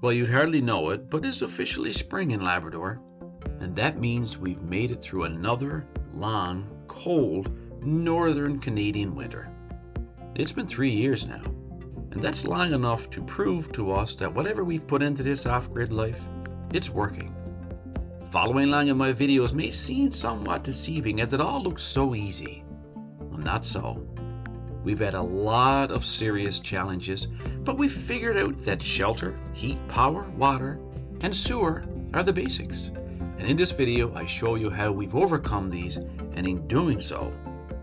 Well, you'd hardly know it, but it's officially spring in Labrador, and that means we've made it through another long, cold, northern Canadian winter. It's been 3 years now, and that's long enough to prove to us that whatever we've put into this off-grid life, it's working. Following along in my videos may seem somewhat deceiving as it all looks so easy. Well, not so. We've had a lot of serious challenges, but we've figured out that shelter, heat, power, water, and sewer are the basics. And in this video, I show you how we've overcome these, and in doing so,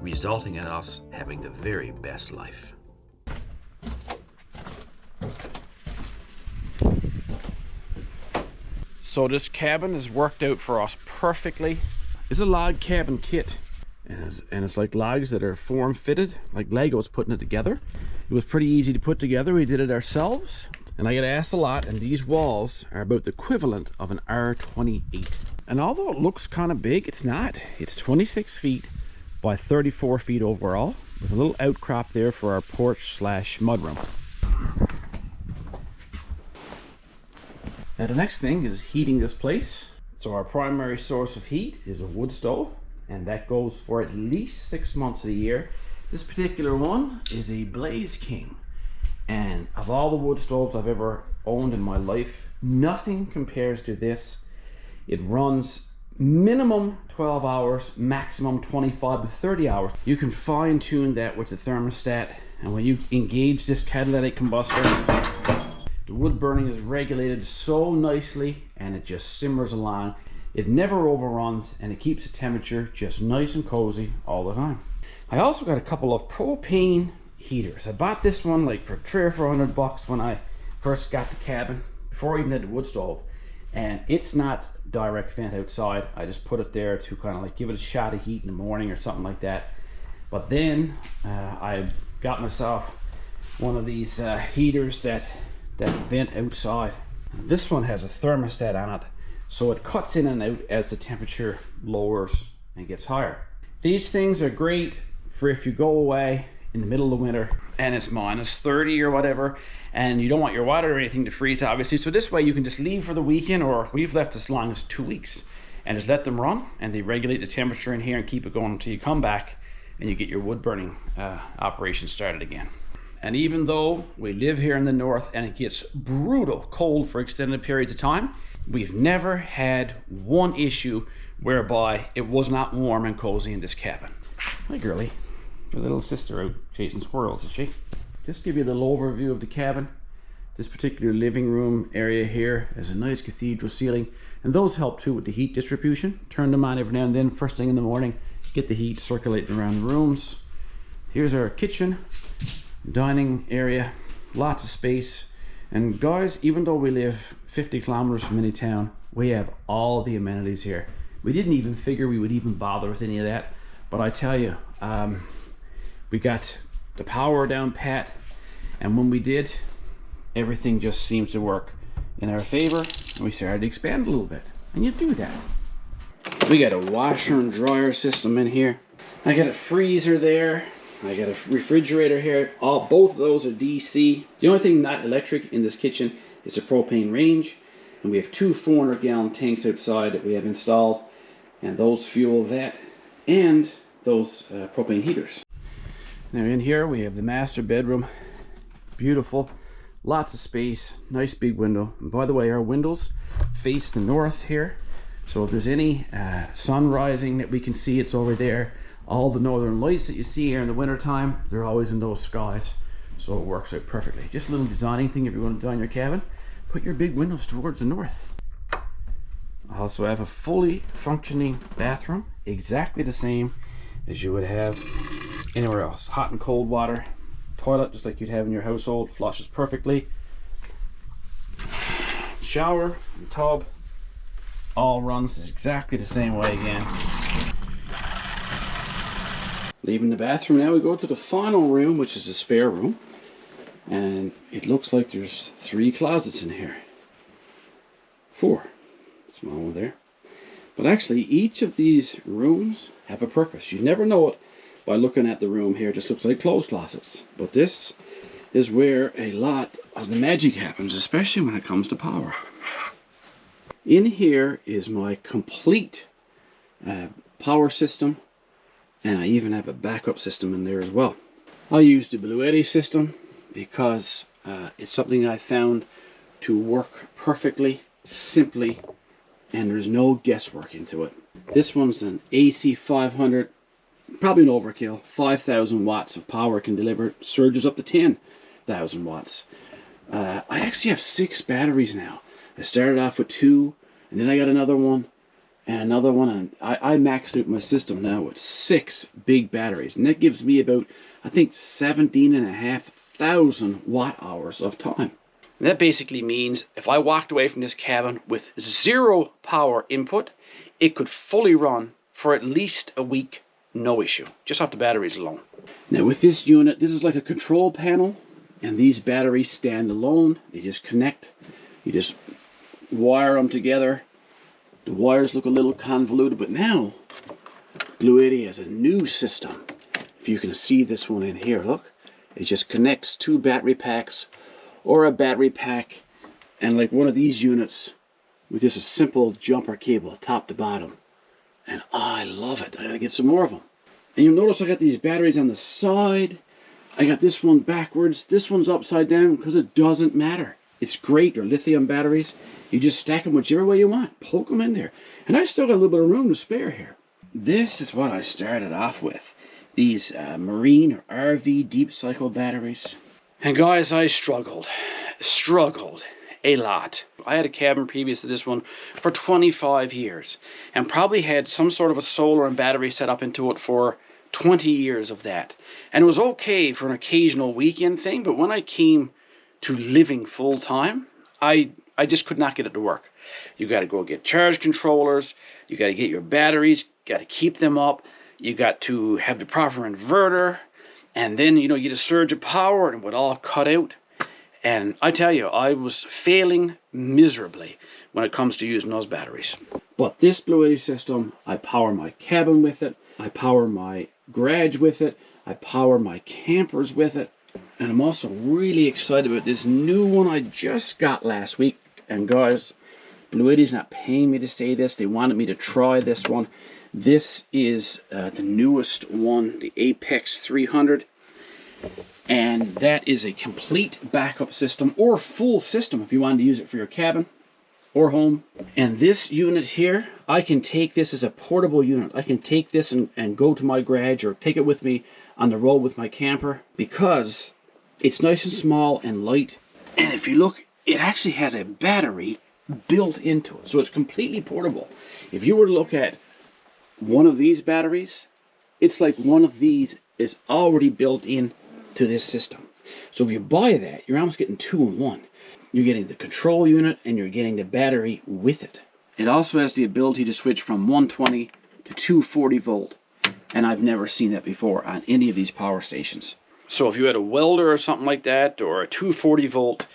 resulting in us having the very best life. So this cabin has worked out for us perfectly. It's a log cabin kit. And it's like logs that are form fitted, like Legos putting it together. It was pretty easy to put together. We did it ourselves. And I get asked a lot, and these walls are about the equivalent of an R28. And although it looks kind of big, it's not. It's 26 feet by 34 feet overall, with a little outcrop there for our porch / mudroom. Now the next thing is heating this place. So our primary source of heat is a wood stove, and that goes for at least 6 months of the year. This particular one is a Blaze King, and of all the wood stoves I've ever owned in my life, nothing compares to this. It runs minimum 12 hours, maximum 25 to 30 hours. You can fine tune that with the thermostat, and when you engage this catalytic combustor, the wood burning is regulated so nicely and it just simmers along. It never overruns, and it keeps the temperature just nice and cozy all the time. I also got a couple of propane heaters. I bought this one like for $300 or $400 when I first got the cabin, before I even had the wood stove. And it's not direct vent outside. I just put it there to kind of like give it a shot of heat in the morning or something like that. But then I got myself one of these heaters that vent outside. And this one has a thermostat on it, so it cuts in and out as the temperature lowers and gets higher. These things are great for if you go away in the middle of the winter and it's minus 30 or whatever, and you don't want your water or anything to freeze, obviously. So this way you can just leave for the weekend, or we've left as long as 2 weeks, and just let them run, and they regulate the temperature in here and keep it going until you come back and you get your wood burning operation started again. And even though we live here in the north and it gets brutal cold for extended periods of time, we've never had one issue whereby it was not warm and cozy in this cabin. Hi girlie, your little sister out chasing squirrels, is she? Just give you a little overview of the cabin. This particular living room area here has a nice cathedral ceiling, and those help too with the heat distribution. Turn them on every now and then, first thing in the morning, get the heat circulating around the rooms. Here's our kitchen, dining area, lots of space. And guys, even though we live 50 kilometers from any town, we have all the amenities here. We didn't even figure we would even bother with any of that, but I tell you, we got the power down pat, and when we did, everything just seems to work in our favor, and we started to expand a little bit. And you do that. We got a washer and dryer system in here. I got a freezer there. I got a refrigerator here. Both of those are DC. The only thing not electric in this kitchen is the propane range, and we have 2 400-gallon tanks outside that we have installed, and those fuel that and those propane heaters. Now in here we have the master bedroom. Beautiful, lots of space, nice big window. And by the way, our windows face the north here, so if there's any sun rising that we can see, it's over there. All the northern lights that you see here in the winter time, they're always in those skies, so it works out perfectly. Just a little designing thing if you want to design your cabin, put your big windows towards the north. I also have a fully functioning bathroom, exactly the same as you would have anywhere else. Hot and cold water, toilet just like you'd have in your household, flushes perfectly. Shower and tub, all runs exactly the same way again. Leaving the bathroom now, we go to the final room, which is the spare room, and it looks like there's 3 closets in here. 4, small one there. But actually, each of these rooms have a purpose. You never know it by looking at the room here. It just looks like clothes closets. But this is where a lot the magic happens, especially when it comes to power. In here is my complete power system, and I even have a backup system in there as well. I use the Bluetti system because it's something I found to work perfectly, simply, and there's no guesswork into it. This one's an AC 500, probably an overkill. 5,000 watts of power can deliver. Surges up to 10,000 watts. I actually have 6 batteries now. I started off with 2, and then I got another one, and I maxed out my system now with 6 big batteries, and that gives me about, I think, 17,500 watt hours of time. And that basically means if I walked away from this cabin with 0 power input, it could fully run for at least a week, no issue, just off the batteries alone. Now with this unit, this is like a control panel, and these batteries stand alone. They just connect. You just wire them together. The wires look a little convoluted, but now Bluetti has a new system. If you can see this one in here, look. It just connects 2 battery packs or a battery pack and like one of these units with just a simple jumper cable top to bottom. And I love it. I gotta get some more of them. And you'll notice I got these batteries on the side. I got this one backwards. This one's upside down because it doesn't matter. It's great. They're lithium batteries. You just stack them whichever way you want. Poke them in there. And I still got a little bit of room to spare here. This is what I started off with. These marine or RV deep cycle batteries. And guys, I struggled a lot. I had a cabin previous to this one for 25 years and probably had some sort of a solar and battery set up into it for 20 years of that. And it was okay for an occasional weekend thing, but when I came to living full time, I just could not get it to work. You got to go get charge controllers, you got to get your batteries, got to keep them up, you got to have the proper inverter, and then, you know, you get a surge of power and it would all cut out. And I tell you, I was failing miserably when it comes to using those batteries. But this Bluetti system, I power my cabin with it, I power my garage with it, I power my campers with it. And I'm also really excited about this new one I just got last week. And guys, Bluetti's not paying me to say this. They wanted me to try this one. This is the newest one, the Apex 300. And that is a complete backup system or full system if you wanted to use it for your cabin or home. And this unit here, I can take this as a portable unit. I can take this and go to my garage or take it with me on the road with my camper because it's nice and small and light. And if you look, it actually has a battery built into it. So it's completely portable. If you were to look at one of these batteries, it's like one of these is already built in to this system. So if you buy that, you're almost getting 2 in 1. You're getting the control unit and you're getting the battery with it. It also has the ability to switch from 120 to 240 volt. And I've never seen that before on any of these power stations. So if you had a welder or something like that, or a 240 volt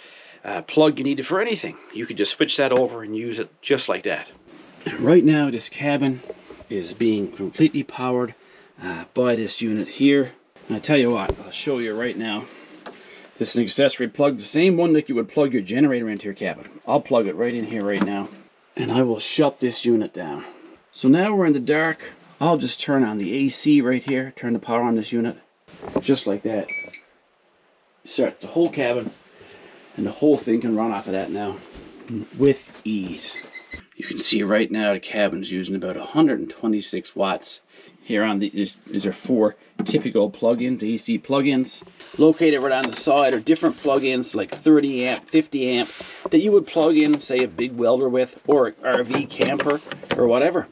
plug you needed for anything, you could just switch that over and use it just like that. And right now this cabin is being completely powered by this unit here. And I tell you what, I'll show you right now. This is an accessory plug, the same one that you would plug your generator into your cabin. I'll plug it right in here right now. And I will shut this unit down. So now we're in the dark. I'll just turn on the AC right here, turn the power on this unit. Just like that. Start the whole cabin, and the whole thing can run off of that now with ease. You can see right now the cabin's using about 126 watts. Here on these are 4 typical plug-ins, AC plug-ins. Located right on the side are different plug-ins like 30 amp, 50 amp that you would plug in, say, a big welder with, or an RV camper or whatever.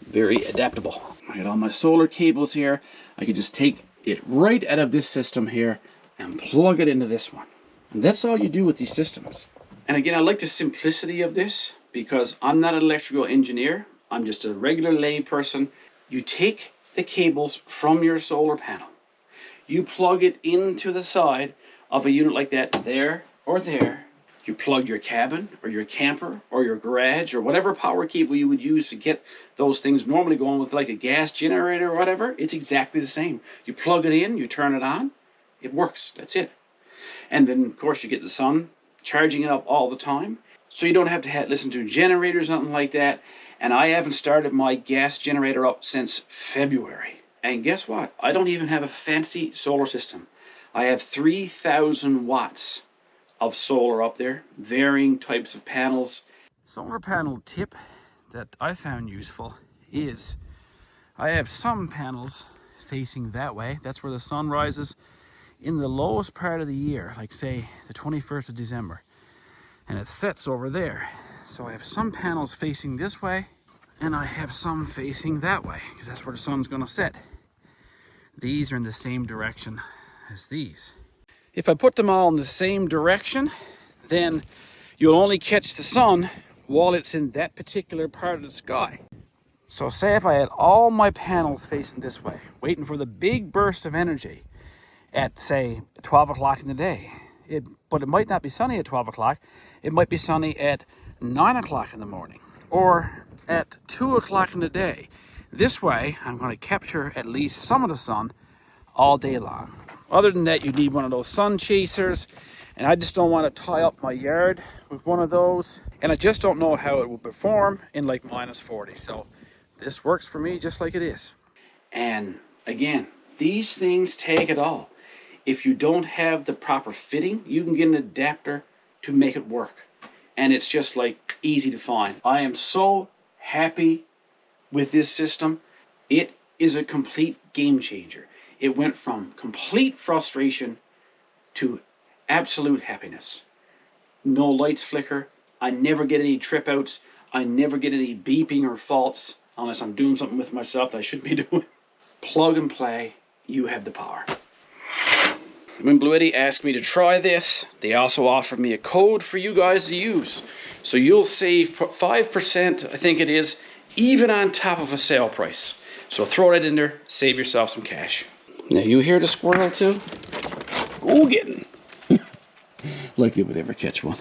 Very adaptable. I got all my solar cables here. I could just take it right out of this system here and plug it into this one. And that's all you do with these systems. And again, I like the simplicity of this because I'm not an electrical engineer. I'm just a regular lay person. You take the cables from your solar panel. You plug it into the side of a unit like that, there or there. You plug your cabin or your camper or your garage or whatever power cable you would use to get those things normally going with like a gas generator or whatever. It's exactly the same. You plug it in, you turn it on, it works. That's it. And then, of course, you get the sun charging it up all the time. So you don't have to listen to generators, nothing like that. And I haven't started my gas generator up since February. And guess what? I don't even have a fancy solar system. I have 3,000 watts of solar up there, varying types of panels. Solar panel tip that I found useful is I have some panels facing that way. That's where the sun rises in the lowest part of the year, like say the 21st of December. And it sets over there. So I have some panels facing this way, and I have some facing that way, because that's where the sun's gonna set. These are in the same direction as these. If I put them all in the same direction, then you'll only catch the sun while it's in that particular part of the sky. So say if I had all my panels facing this way, waiting for the big burst of energy at say 12 o'clock in the day, but it might not be sunny at 12 o'clock, it might be sunny at 9 o'clock in the morning, or at 2 o'clock in the day. This way, I'm going to capture at least some of the sun all day long. Other than that, you need one of those sun chasers, and I just don't want to tie up my yard with one of those, and I just don't know how it will perform in like -40. So this works for me just like it is. And again, these things take it all. If you don't have the proper fitting, you can get an adapter to make it work. And it's just like easy to find. I am so happy with this system. It is a complete game changer. It went from complete frustration to absolute happiness. No lights flicker. I never get any trip outs. I never get any beeping or faults unless I'm doing something with myself that I shouldn't be doing. Plug and play. You have the power. When Blue Eddy asked me to try this, they also offered me a code for you guys to use. So you'll save 5%, I think it is, even on top of a sale price. So throw that in there, save yourself some cash. Now you hear the squirrel too? Go get him. Like they would ever catch one.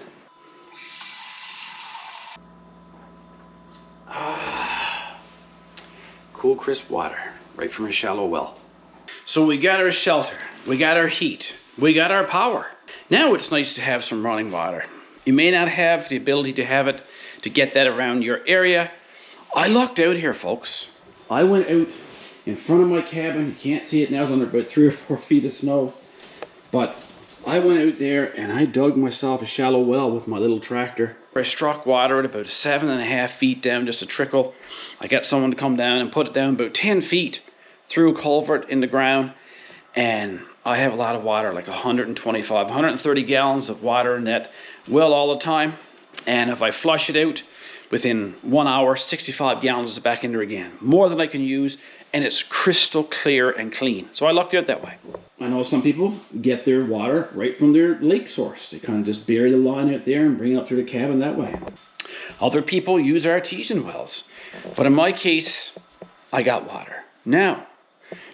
Cool, crisp water, right from a shallow well. So we got our shelter, we got our heat, we got our power. Now it's nice to have some running water. You may not have the ability to have it, to get that around your area. I lucked out here, folks. I went out in front of my cabin. You can't see it now, it's under about 3 or 4 feet of snow. But I went out there and I dug myself a shallow well with my little tractor. I struck water at about 7.5 feet down, just a trickle. I got someone to come down and put it down about 10 feet through a culvert in the ground. And I have a lot of water, like 125, 130 gallons of water in that well all the time. And if I flush it out, within 1 hour, 65 gallons is back in there again. More than I can use, and it's crystal clear and clean. So I lucked out that way. I know some people get their water right from their lake source. They kind of just bury the line out there and bring it up to the cabin that way. Other people use artesian wells. But in my case, I got water. Now,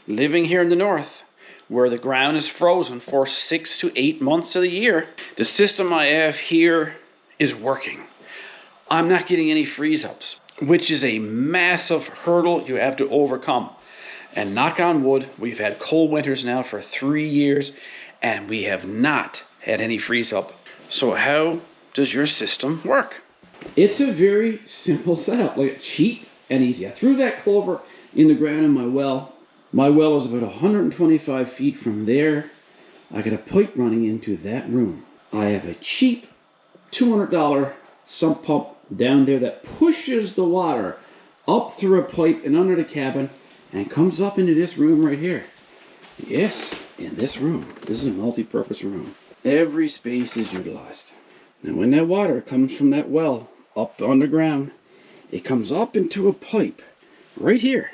living here in the north, where the ground is frozen for 6 to 8 months of the year, the system I have here is working. I'm not getting any freeze-ups, which is a massive hurdle you have to overcome. And knock on wood, we've had cold winters now for 3 years, and we have not had any freeze-up. So how does your system work? It's a very simple setup, like cheap and easy. I threw that culvert in the ground in my well. My well is about 125 feet from there. I got a pipe running into that room. I have a cheap $200 sump pump down there that pushes the water up through a pipe and under the cabin and comes up into this room right here. Yes, in this room. This is a multi-purpose room. Every space is utilized. Now when that water comes from that well up underground, it comes up into a pipe right here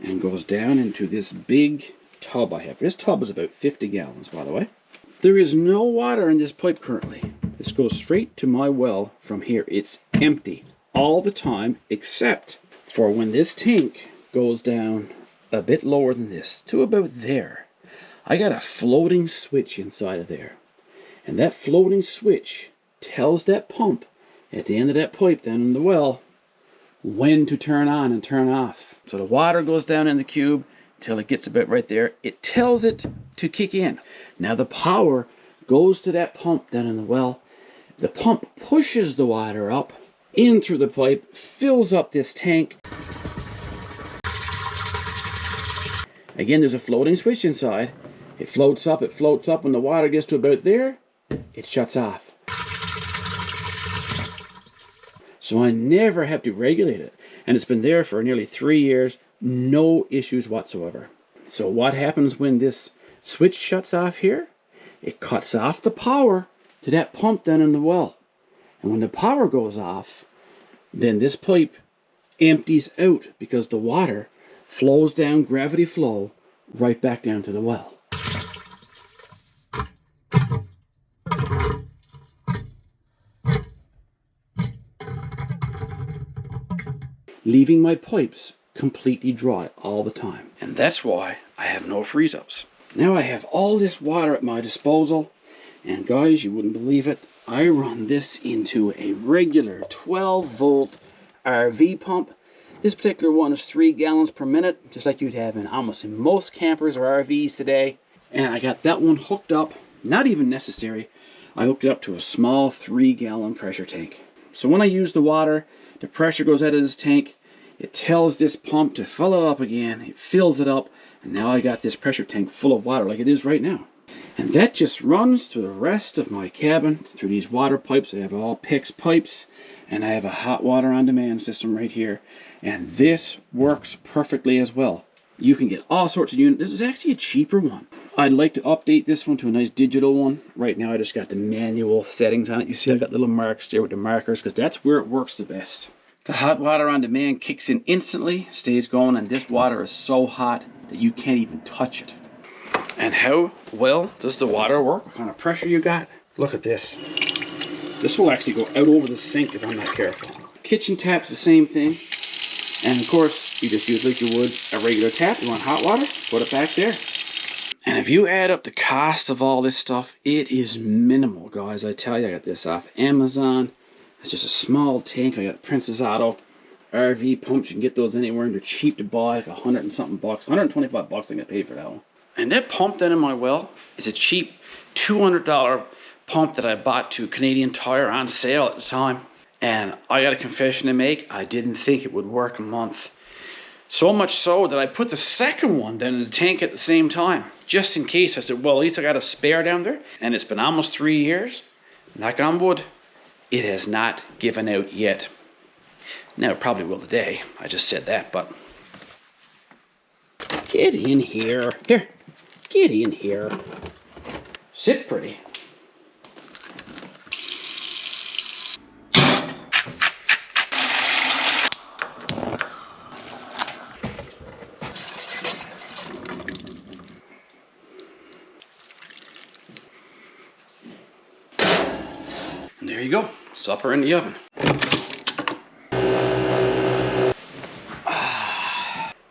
and goes down into this big tub I have. This tub is about 50 gallons, by the way. There is no water in this pipe currently. This goes straight to my well from here. It's empty all the time, except for when this tank goes down a bit lower than this, to about there. I got a floating switch inside of there. And that floating switch tells that pump at the end of that pipe down in the well when to turn on and turn off. So the water goes down in the cube till it gets about right there. It tells it to kick in. Now the power goes to that pump down in the well, The pump pushes the water up, in through the pipe, fills up this tank. Again, there's a floating switch inside. It floats up, when the water gets to about there, it shuts off. So I never have to regulate it. And it's been there for nearly 3 years, no issues whatsoever. So what happens when this switch shuts off here? It cuts off the power to that pump down in the well. And when the power goes off, then this pipe empties out because the water flows down gravity flow right back down to the well. Leaving my pipes completely dry all the time. And that's why I have no freeze-ups. Now I have all this water at my disposal, and guys, you wouldn't believe it, I run this into a regular 12-volt RV pump. This particular one is 3 gallons per minute, just like you'd have in almost in most campers or RVs today. And I got that one hooked up, not even necessary. I hooked it up to a small 3-gallon pressure tank. So when I use the water, the pressure goes out of this tank. It tells this pump to fill it up again. It fills it up, and now I got this pressure tank full of water like it is right now. And that just runs through the rest of my cabin through these water pipes. I have all PIX pipes, and I have a hot water on demand system right here. And this works perfectly as well. You can get all sorts of units. This is actually a cheaper one. I'd like to update this one to a nice digital one. Right now I just got the manual settings on it. You see I got little marks there with the markers because that's where it works the best. The hot water on demand kicks in instantly, stays going, and this water is so hot that you can't even touch it. And how well does the water work? What kind of pressure you got? Look at this. This will actually go out over the sink if I'm not careful. Kitchen tap's the same thing. And of course, you just use like you would a regular tap. You want hot water? Put it back there. And if you add up the cost of all this stuff, it is minimal, guys. I tell you, I got this off Amazon. It's just a small tank. I got Princess Auto RV pumps. You can get those anywhere, and they're cheap to buy, like $100 and something bucks. $125 I got paid for that one. And that pump down in my well is a cheap $200 pump that I bought to Canadian Tire on sale at the time. And I got a confession to make. I didn't think it would work a month. So much so that I put the second one down in the tank at the same time, just in case. I said, well, at least I got a spare down there. And it's been almost 3 years. Knock on wood. It has not given out yet. Now it probably will today. I just said that, but... Get in here. Here. Get in here. Sit pretty. And there you go. Supper in the oven.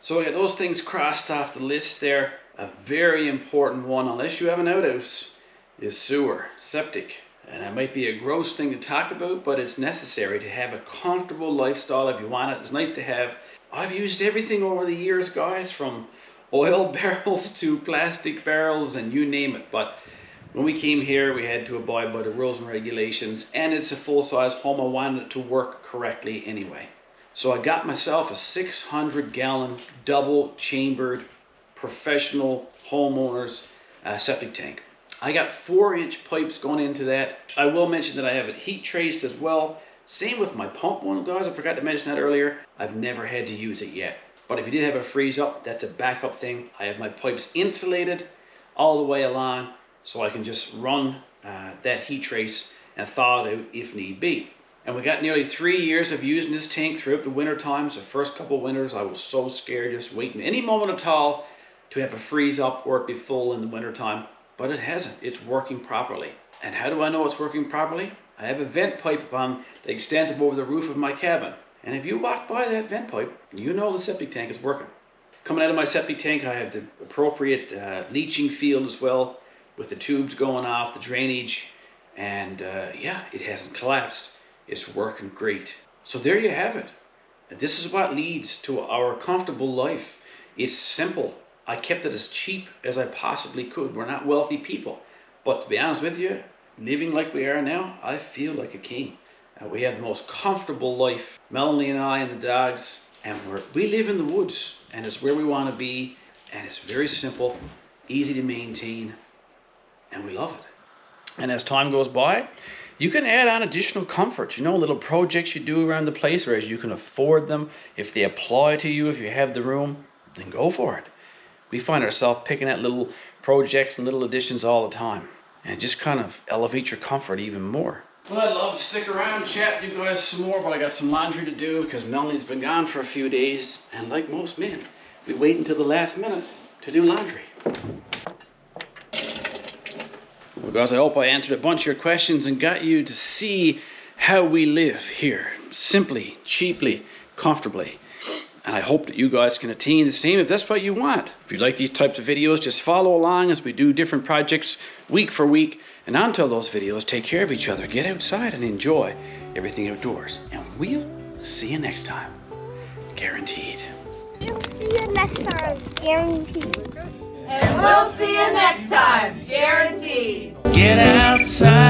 So I got those things crossed off the list there. A very important one, unless you have an outhouse, is sewer, septic. And it might be a gross thing to talk about, but it's necessary to have a comfortable lifestyle if you want it. It's nice to have. I've used everything over the years, guys, from oil barrels to plastic barrels and you name it. But when we came here, we had to abide by the rules and regulations, and it's a full-size home. I wanted it to work correctly anyway. So I got myself a 600-gallon double-chambered professional homeowner's septic tank. I got 4-inch pipes going into that. I will mention that I have it heat traced as well. Same with my pump one, guys. I forgot to mention that earlier. I've never had to use it yet. But if you did have a freeze up, that's a backup thing. I have my pipes insulated all the way along, so I can just run that heat trace and thaw it out if need be. And we got nearly 3 years of using this tank throughout the winter times. The first couple of winters, I was so scared, just waiting any moment at all to have a freeze up or it be full in the winter time. But it hasn't. It's working properly. And how do I know it's working properly? I have a vent pipe on that extends up over the roof of my cabin. And if you walk by that vent pipe, you know the septic tank is working. Coming out of my septic tank, I have the appropriate leaching field as well, with the tubes going off, the drainage, and yeah, it hasn't collapsed. It's working great. So there you have it. And this is what leads to our comfortable life. It's simple. I kept it as cheap as I possibly could. We're not wealthy people. But to be honest with you, living like we are now, I feel like a king. We have the most comfortable life, Melanie and I and the dogs, and we live in the woods, and it's where we want to be, and it's very simple, easy to maintain, and we love it. And as time goes by, you can add on additional comforts, little projects you do around the place, whereas you can afford them. If they apply to you, if you have the room, then go for it. We find ourselves picking at little projects and little additions all the time, and just kind of elevate your comfort even more. Well, I'd love to stick around and chat with you guys some more, but I got some laundry to do because Melanie's been gone for a few days, and like most men, we wait until the last minute to do laundry. Well, guys, I hope I answered a bunch of your questions and got you to see how we live here, simply, cheaply, comfortably. And I hope that you guys can attain the same if that's what you want. If you like these types of videos, just follow along as we do different projects week for week. And until those videos, take care of each other, get outside and enjoy everything outdoors. And we'll see you next time. Guaranteed. We'll see you next time. Guaranteed. And we'll see you next time. Guaranteed. Get outside.